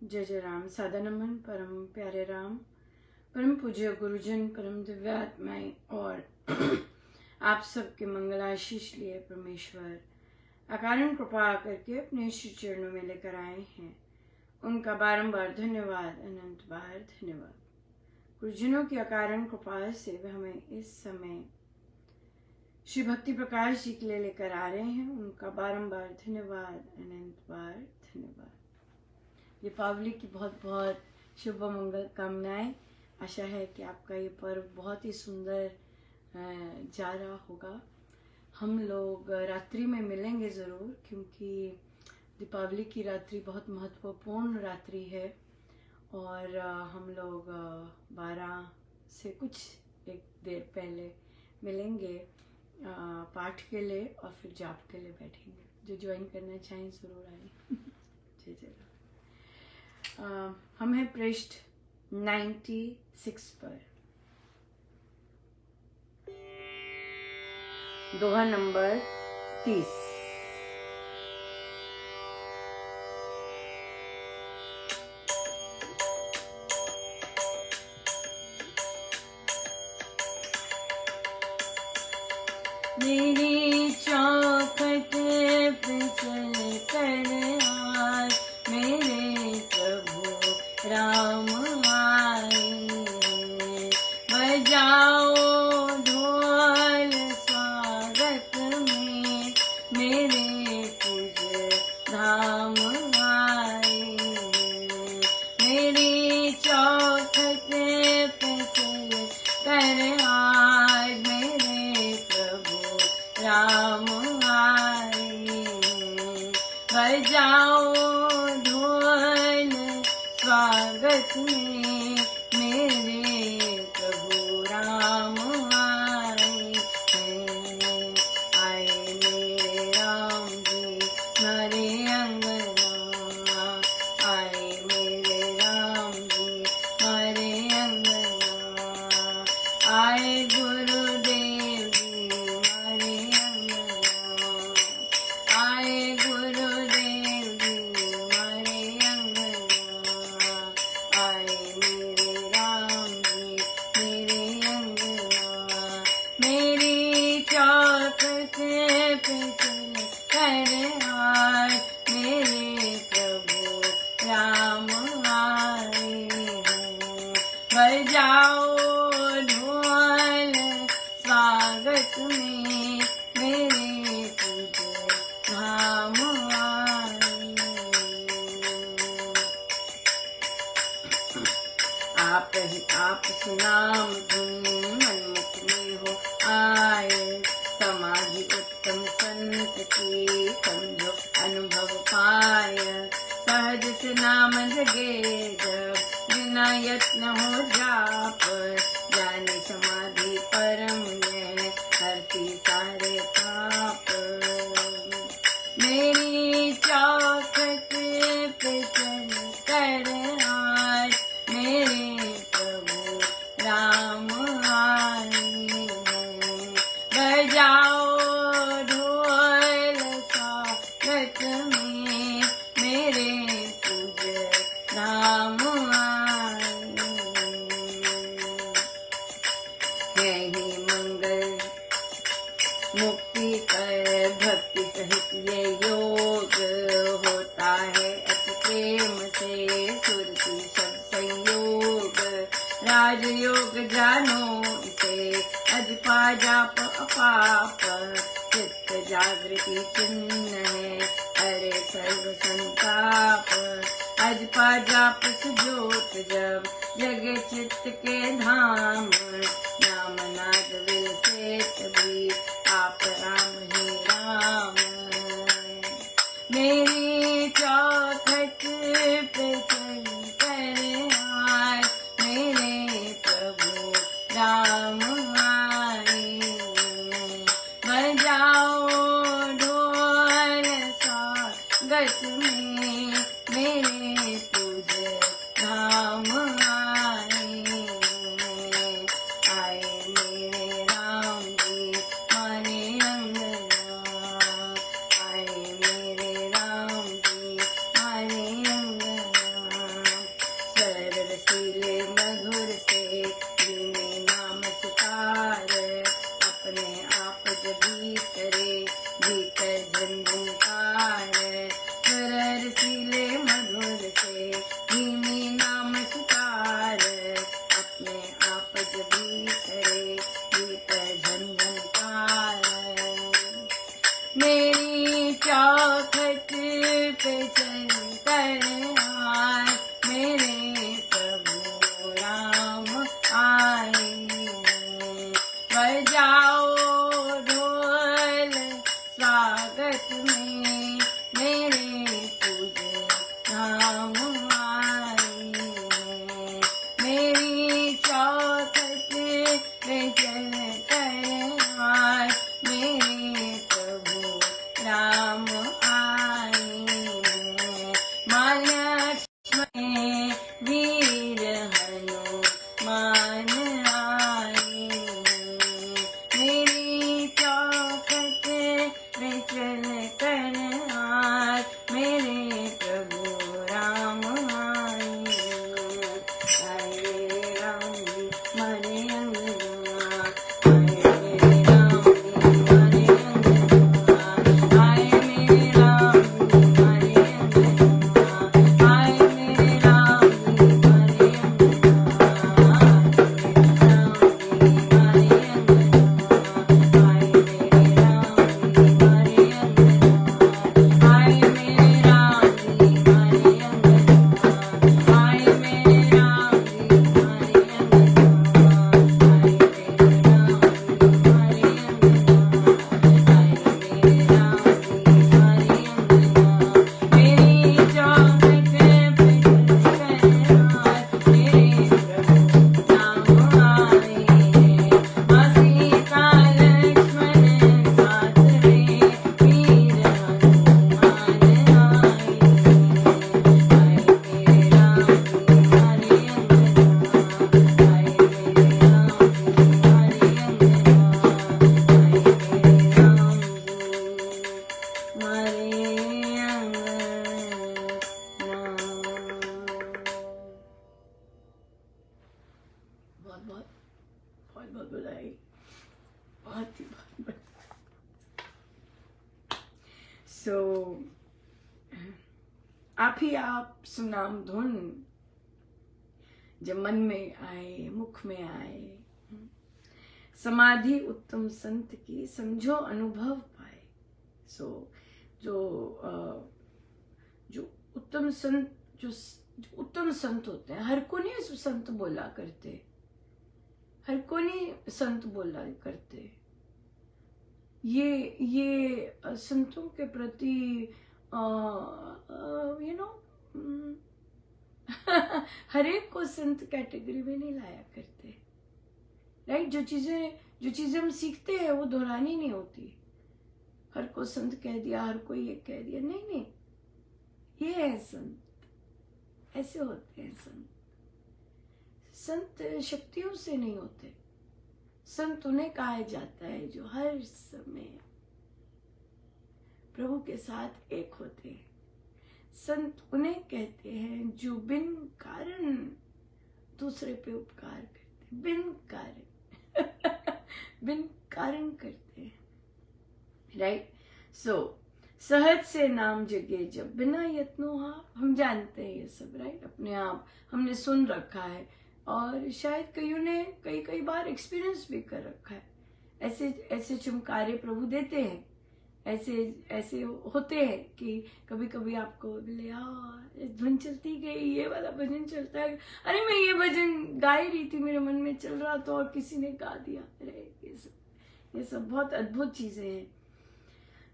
जय जय राम। सादा नमन परम प्यारे राम, परम पूज्य गुरुजन, परम दिव्यात्माएं और आप सबके मंगल आशीष लिए परमेश्वर अकारण कृपा करके अपने श्री चरणों में लेकर आए हैं। उनका बारंबार धन्यवाद, अनंत बार धन्यवाद। गुरुजनों की अकारण कृपा से वे हमें इस समय श्री भक्ति प्रकाश जी के लिए लेकर आ रहे हैं। उनका बारंबार धन्यवाद, अनंत बार धन्यवाद। दीपावली की बहुत बहुत शुभ मंगल कामनाएं। आशा है कि आपका ये पर्व बहुत ही सुंदर जा रहा होगा। हम लोग रात्रि में मिलेंगे ज़रूर, क्योंकि दीपावली की रात्रि बहुत महत्वपूर्ण रात्रि है और हम लोग 12 से कुछ एक देर पहले मिलेंगे पाठ के लिए और फिर जाप के लिए बैठेंगे। जो ज्वाइन करना चाहें ज़रूर आए। जय जय राम। हम हैं पृष्ठ 96 पर, दोहा नंबर 30। मेरी चौखट पे चल कर आज मेरे प्रभु राम आए। बजाओ ढोल स्वागत में मेरे पूज्य धाम आए। मेरी चौखट पे चल कर आज मेरे प्रभु राम आए। बजाओ ढोल स्वागत में मेरे प्रभु राम आए। आए मेरे राम जी हमारे अंगना, आए मेरे राम जी हमारे अंगना। आए गुरुदेव जी हमारे अंगना, आए गुरुदेव जी हमारे अंगना। आए मेरे राम जी मेरे अंगना। मेरी चौखट पे चल कर आज मेरे प्रभु राम आए। बजाओ ढोल स्वागत में मेरे पूज्य धाम आए। आप ही आप सुनाम धुन मनमुख में हो आए। समाधि उत्तम संत की समझो अनुभव पाय। सहज से नाम जगे जब बिना यत्न हो जाप। जाने समाधि परम में हरती सारे पाप। मेरी चौखट पे चल कर आज मेरे प्रभु राम आए। बजाओ ढोल स्वागत में मेरे पूज्य राम आए। यही मंगल मुक्ति कर भक्ति सहित ये योग होता है। अति प्रेम से सुरति सब संयोग। राजयोग जानो इसे अजपा जाप अपाप। चित्त जागृति चिन्ह है अरे सर्व संताप। अजपा जाप सुजोत जब जगे चित्त के धाम। नाम नाद विल से तभी आप राम ही राम। मेरी चौखट पे चल कर आज मेरे प्रभु राम आए। बजाओ ढोल स्वागत में मेरे पूज्य धाम आए। आए मेरे राम जी हमारे अंगना, आए मेरे राम जी हमारे अंगना। मेरे प्रभु राम आए। बजाओ ढोल स्वागत में, मेरे पूज्य राम आए। मेरी चौखट पे चल कर आज मेरे प्रभु राम आए। मान में वीर हनुमान आए। मेरी चौखट पे चल कर आज मेरे प्रभु राम आए। आए राम जी मारे अंगना, आए मेरे राम जी मारे अंगना, आए मेरे राम जी मारे अंगना, आए मेरे राम जी मारे अंगना, आए मेरे राम जी मारे अंगना, आए मेरे राम जी मारे अंगना, आए मेरे राम जी मारे अंगना, आए मेरे राम जी मारे अंगना, आए मेरे राम जी मारे अंगना। मेरी चौखट पे चल कर मेरे प्रभु राम आए। माँ सीता लक्ष्मण साथ रे वीर हनुमान आए। आए मेरे राम जी मारे अंगना, आए मेरे राम जी मारे अंगना, आए मेरे राम जी मारे अंगना। बहुत बहुत बहुत बहुत बधाई, बहुत ही बहुत। सो आप ही आप सुनाम धुन जब मन में आए, मुख में आए, समाधि उत्तम संत की समझो अनुभव पाए। सो जो उत्तम संत, जो उत्तम संत होते हैं, हर को नहीं संत बोला करते, हर को नहीं संत बोला करते। ये संतों के प्रति यू नो हर एक को संत कैटेगरी में नहीं लाया करते, राइट। जो चीजें हम सीखते हैं वो दोहरानी नहीं होती। हर को संत कह दिया, हर कोई ये कह दिया, नहीं नहीं, ये है संत, ऐसे होते हैं संत। संत शक्तियों से नहीं होते, संत उन्हें कहा जाता है जो हर समय प्रभु के साथ एक होते हैं। संत उन्हें कहते हैं जो बिन कारण दूसरे पे उपकार करते, बिन कारण बिन कारण करते हैं, राइट। सो सहज से नाम जगे जब बिना यत्नो आप, हम जानते हैं ये सब, राइट। अपने आप हमने सुन रखा है और शायद कईयों ने कई बार एक्सपीरियंस भी कर रखा है। ऐसे ऐसे चमकारे प्रभु देते हैं, ऐसे होते हैं कि कभी कभी आपको बोले यार धुन चलती गई, ये वाला भजन चलता है, अरे मैं ये भजन गा ही रही थी, मेरे मन में चल रहा था और किसी ने गा दिया। अरे ये सब बहुत अद्भुत चीजें हैं।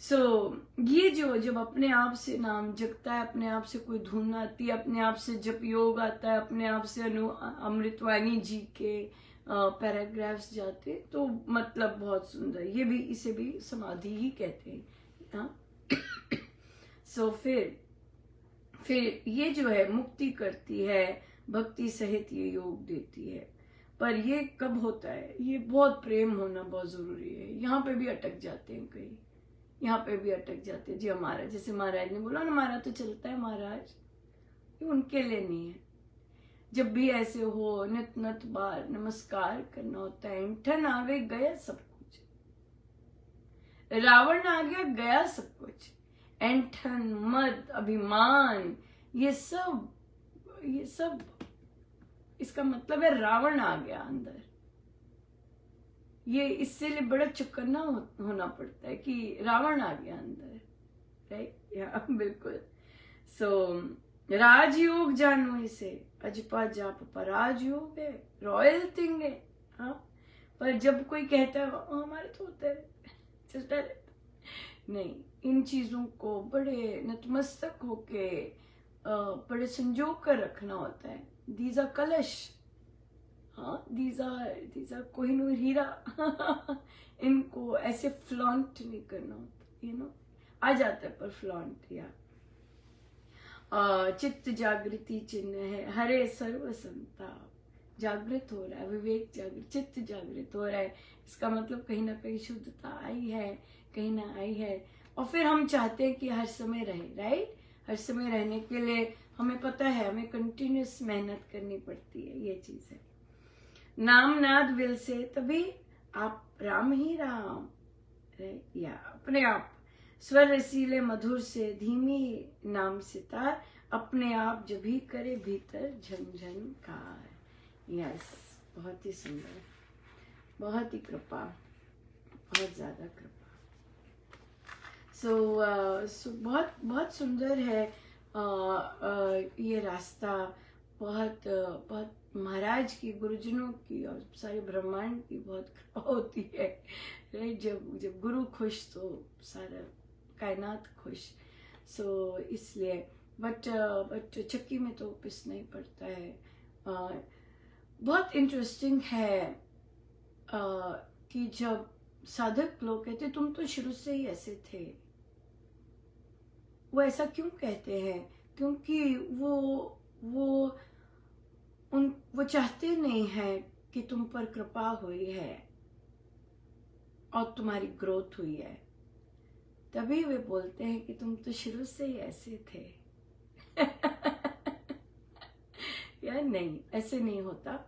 सो ये जो जब अपने आप से नाम जगता है, अपने आप से कोई धुन आती है, अपने आप से जप योग आता है, अपने आप से अमृतवाणी जी के पैराग्राफ्स जाते, तो मतलब बहुत सुंदर। ये भी, इसे भी समाधि ही कहते हैं, हाँ। सो फिर ये जो है मुक्ति करती है, भक्ति सहित ये योग देती है। पर ये कब होता है? ये बहुत प्रेम होना बहुत जरूरी है। यहाँ पे भी अटक जाते हैं कई, यहाँ पे भी अटक जाते हैं जी। हमारा, जैसे महाराज ने बोला ना, हमारा तो चलता है महाराज, ये उनके लिए नहीं है। जब भी ऐसे हो, नित बार नमस्कार करना होता है। इंठन आवे गया सब कुछ, रावण आ गया गया सब कुछ। ऐंठन, मद, अभिमान, ये सब इसका मतलब है रावण आ गया अंदर। ये इससे लिए बड़ा चौकन्ना होना पड़ता है कि रावण आ गया अंदर, राइट। या बिल्कुल। सो राजयोग जानवी से अजपा जाप पराजयोग है, रॉयल थिंग है। हाँ, पर जब कोई कहता है हमारे तो होता है, चलता रहता, नहीं, इन चीजों को बड़े नतमस्तक होके बड़े संजोग कर रखना होता है। दीज आर कलश, हाँ, दीज आर कोहिनूर हीरा इनको ऐसे फ्लॉन्ट नहीं करना होता, आ जाता है पर फ्लॉन्ट। या चित्त जागृति चिन्ह है, हरे सर्व संताप, जागृत हो रहा है, विवेक जागृत, चित्त जागृत हो रहा है, इसका मतलब कहीं ना कहीं शुद्धता आई है, कहीं ना आई है। और फिर हम चाहते हैं कि हर समय रहे, राइट। हर समय रहने के लिए हमें पता है हमें कंटिन्यूस मेहनत करनी पड़ती है, ये चीज है। नाम नाद विल से तभी आप राम ही राम, या अपने आप स्वर रसीले मधुर से धीमी नाम सितार, अपने आप जब भी करे भीतर झंझनकार। यस, बहुत ही सुंदर, बहुत ही कृपा, बहुत ज्यादा कृपा। सो बहुत बहुत सुंदर है ये रास्ता, बहुत बहुत महाराज की, गुरुजनों की और सारे ब्रह्मांड की बहुत कृपा होती है। जब गुरु खुश तो सारा कायनात खुश। सो इसलिए बट चक्की में तो पिसना ही पड़ता है। बहुत इंटरेस्टिंग है कि जब साधक लोग कहते तुम तो शुरू से ही ऐसे थे, वो ऐसा क्यों कहते हैं? क्योंकि वो चाहते नहीं है कि तुम पर कृपा हुई है और तुम्हारी ग्रोथ हुई है, तभी वे बोलते हैं कि तुम तो शुरू से ही ऐसे थे। या नहीं, ऐसे नहीं होता।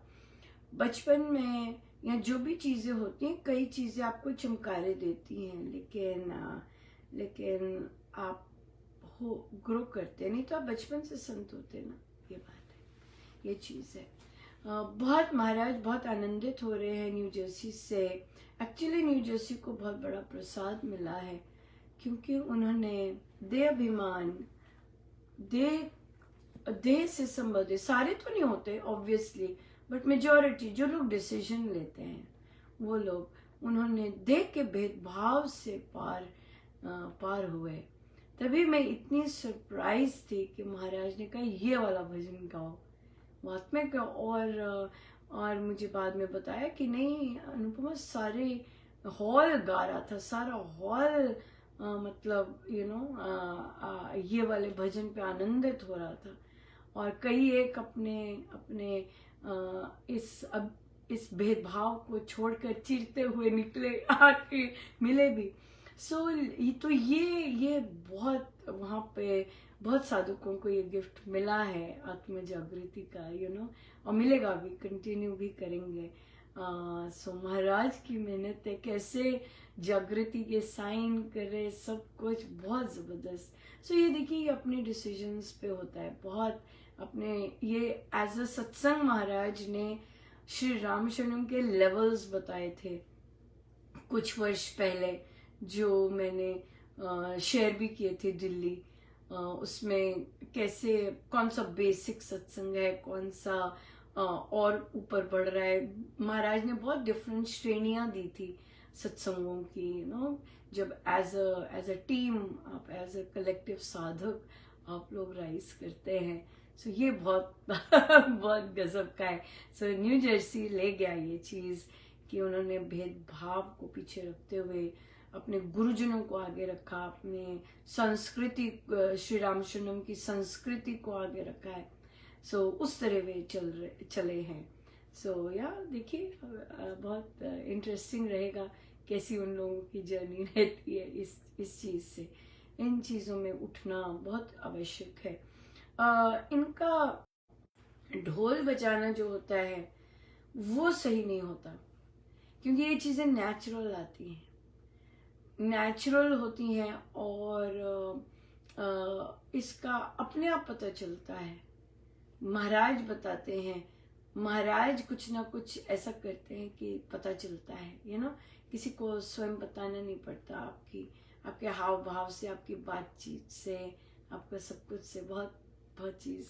बचपन में या जो भी चीजें होती हैं, कई चीजें आपको चमकारे देती हैं, लेकिन आप ग्रो करते, नहीं तो आप बचपन से संत होते ना, ये बात है, ये चीज है। बहुत महाराज बहुत आनंदित हो रहे हैं न्यू जर्सी से। एक्चुअली न्यू जर्सी को बहुत बड़ा प्रसाद मिला है, क्योंकि उन्होंने देह अभिमान, देह से संबंधित, सारे तो नहीं होते ऑब्वियसली, बट मेजॉरिटी जो लोग डिसीजन लेते हैं वो लोग, उन्होंने देह के भेदभाव से पार हुए। तभी मैं इतनी सरप्राइज थी कि महाराज ने कहा ये वाला भजन गाओ महात्मा का। और मुझे बाद में बताया कि नहीं, अनुपमा सारे हॉल गा रहा था, सारा हॉल मतलब ये वाले भजन पे आनंदित हो रहा था। और कई एक अपने इस भेदभाव को छोड़कर चीरते हुए निकले, आके मिले भी। तो ये बहुत वहाँ पे बहुत साधकों को ये गिफ्ट मिला है आत्म जागृति का, और मिलेगा भी, कंटिन्यू भी करेंगे। महाराज की मेहनत है, कैसे जागृति के साइन करे, सब कुछ बहुत जबरदस्त। ये देखिए अपने डिसीजंस पे होता है बहुत, अपने ये एज अ सत्संग महाराज ने श्री राम शरणम के लेवल्स बताए थे कुछ वर्ष पहले, जो मैंने शेयर भी किए थे दिल्ली। उसमें कैसे कौन सा बेसिक सत्संग है, कौन सा और ऊपर बढ़ रहा है। महाराज ने बहुत डिफरेंट श्रेणियां दी थी सत्संगों की, जब एज अ टीम, आप एज अ कलेक्टिव साधक आप लोग राइज करते हैं। ये बहुत बहुत गजब का है। न्यू जर्सी ले गया ये चीज कि उन्होंने भेदभाव को पीछे रखते हुए अपने गुरुजनों को आगे रखा, अपने संस्कृति, श्री राम शरणम की संस्कृति को आगे रखा है। उस तरह वे चले हैं। देखिए बहुत इंटरेस्टिंग रहेगा कैसी उन लोगों की जर्नी रहती है इस चीज से। इन चीजों में उठना बहुत आवश्यक है। इनका ढोल बजाना जो होता है वो सही नहीं होता, क्योंकि ये चीजें नेचुरल आती हैं, नेचुरल होती हैं, और इसका अपने आप पता चलता है। महाराज बताते हैं, महाराज कुछ ना कुछ ऐसा करते हैं कि पता चलता है, किसी को स्वयं बताना नहीं पड़ता। आपके हाव भाव से, आपकी बातचीत से, आपका सब कुछ से बहुत बहुत चीज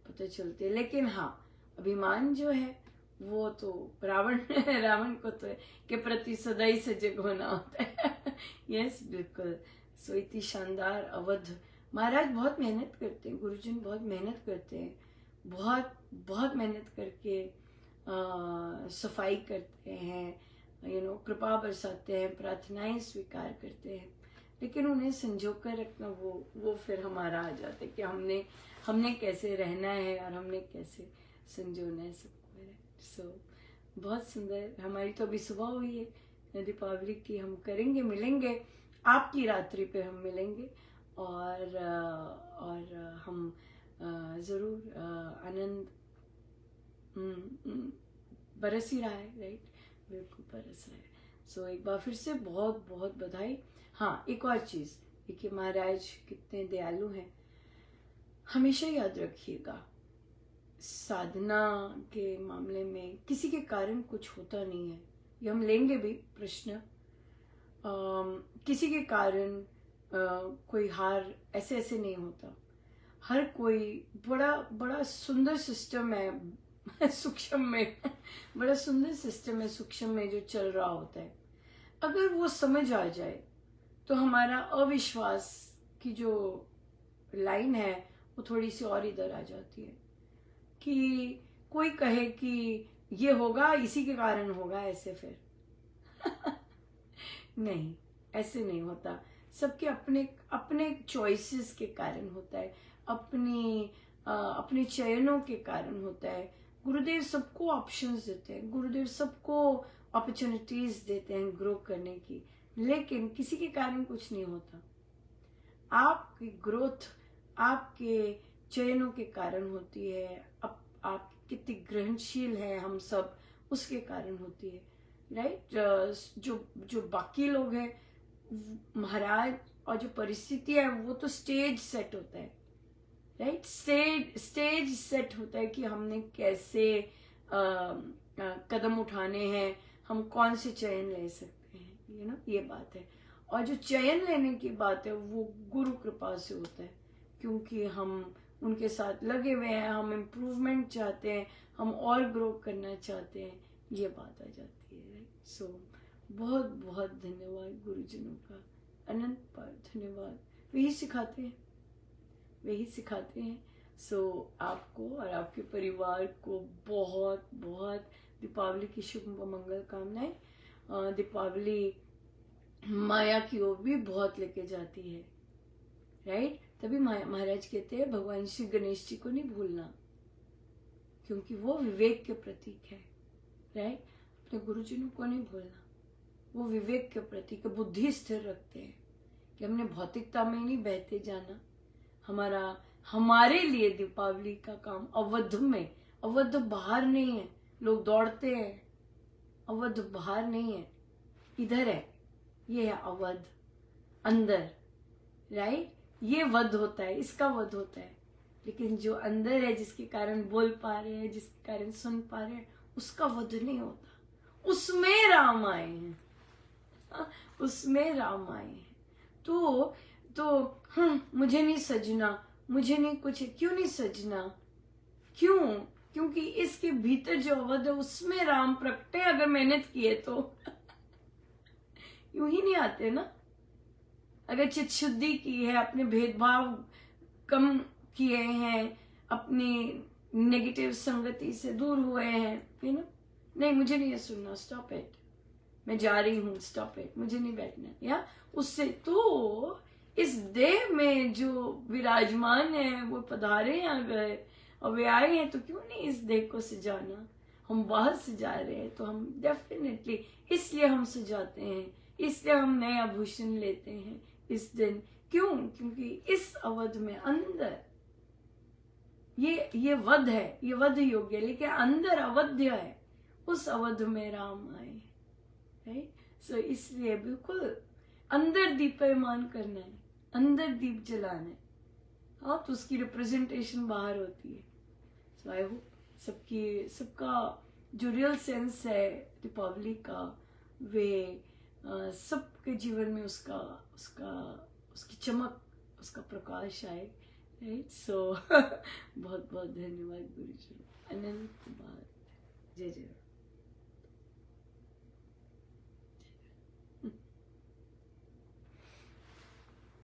पता चलती है। लेकिन हाँ, अभिमान जो है वो तो रावण को तो के प्रति सदा ही सजग होना होता है। यस, बिल्कुल। सो इतनी शानदार अवध। महाराज बहुत मेहनत करते हैं, गुरुजन बहुत मेहनत करते हैं, बहुत बहुत मेहनत करके सफाई करते हैं, कृपा बरसाते हैं, प्रार्थनाएं स्वीकार करते हैं। लेकिन उन्हें संजो कर रखना वो फिर हमारा आ जाता है कि हमने कैसे रहना है और हमने कैसे संजोना है सबको। सो बहुत सुंदर। हमारी तो अभी सुबह हुई है दीपावली की। हम करेंगे, मिलेंगे आपकी रात्रि पे, हम मिलेंगे और हम जरूर आनंद बरस ही रहा है, राइट? बिल्कुल बरस रहा है। सो एक बार फिर से बहुत बहुत बधाई। हाँ, एक और चीज, देखिए महाराज कितने दयालु हैं। हमेशा याद रखिएगा, साधना के मामले में किसी के कारण कुछ होता नहीं है। ये हम लेंगे भी प्रश्न। किसी के कारण कोई हार ऐसे ऐसे नहीं होता। हर कोई बड़ा सुंदर सिस्टम है सूक्ष्म में बड़ा सुंदर सिस्टम है सूक्ष्म में जो चल रहा होता है। अगर वो समझ आ जाए तो हमारा अविश्वास की जो लाइन है वो थोड़ी सी और इधर आ जाती है कि कोई कहे कि ये होगा, इसी के कारण होगा, ऐसे फिर नहीं, ऐसे नहीं होता। सबके अपने अपने चॉइसेस के कारण होता है, अपने चयनों के कारण होता है। गुरुदेव सबको ऑप्शंस देते हैं, गुरुदेव सबको अपॉर्चुनिटीज देते हैं ग्रो करने की, लेकिन किसी के कारण कुछ नहीं होता। आपकी ग्रोथ आपके चयनों के कारण होती है। आप कितनी ग्रहणशील है हम सब, उसके कारण होती है, राइट? जो बाकी लोग हैं महाराज, और जो परिस्थिति है वो तो स्टेज सेट होता है, राइट? स्टेज सेट होता है कि हमने कैसे कदम उठाने हैं, हम कौन से चयन ले सकते हैं, ये बात है। और जो चयन लेने की बात है वो गुरु कृपा से होता है, क्योंकि हम उनके साथ लगे हुए हैं, हम इम्प्रूवमेंट चाहते हैं, हम और ग्रो करना चाहते हैं, ये बात आ जाती है, राइट? सो बहुत बहुत धन्यवाद गुरुजनों का, अनंत बार धन्यवाद। वही सिखाते हैं। सो आपको और आपके परिवार को बहुत बहुत दीपावली की शुभ मंगल कामनाएं। दीपावली माया की ओर भी बहुत लेके जाती है, राइट? तभी महाराज कहते हैं भगवान श्री गणेश जी को नहीं भूलना, क्योंकि वो विवेक के प्रतीक है, राइट? अपने गुरुजनों को नहीं भूलना, वो विवेक के प्रतीक, बुद्धि स्थिर रखते हैं कि हमने भौतिकता में नहीं बहते जाना। हमारे लिए दीपावली का काम अवध में, अवध बाहर नहीं है। लोग दौड़ते हैं, अवध बाहर नहीं है, इधर है। ये है अवध अंदर, राइट? ये वध होता है, इसका वध होता है। लेकिन जो अंदर है, जिसके कारण बोल पा रहे हैं, जिसके कारण सुन पा रहे हैं, उसका वध नहीं होता। उसमें राम आए हैं, उसमें राम आए हैं। तो मुझे नहीं सजना, मुझे नहीं कुछ, क्यों नहीं सजना? क्यों? क्योंकि इसके भीतर जो अवध है उसमें राम प्रकटे। अगर मेहनत किए तो यूं ही नहीं आते ना। अगर चित्त शुद्धि की है, अपने भेदभाव कम किए हैं, अपनी नेगेटिव संगति से दूर हुए हैं, नहीं मुझे नहीं ये सुनना, स्टॉप इट, मैं जा रही हूँ, स्टॉप इट, मुझे नहीं बैठना, या उससे तो इस देह में जो विराजमान है वो पधारे आ गए और वे आए हैं, तो क्यों नहीं इस देह को सजाना? हम बाहर सजा रहे हैं तो हम डेफिनेटली, इसलिए हम सजाते हैं, इसलिए हम नए आभूषण लेते हैं इस दिन। क्यों? क्योंकि इस अवध में अंदर ये वध है, ये वध योग्य, लेकिन अंदर अवध्य है, उस अवध में राम आए, राइट? सो इसलिए बिल्कुल अंदर दीप्यमान करना है, अंदर दीप जलाना है, हाँ, तो उसकी रिप्रेजेंटेशन बाहर होती है। सो आई होप सबका जो रियल सेंस है दीपावली का, वे सबके जीवन में उसकी चमक, उसका प्रकाश आए, राइट सो बहुत बहुत धन्यवाद गुरुजी। अनंत बात। जय जय।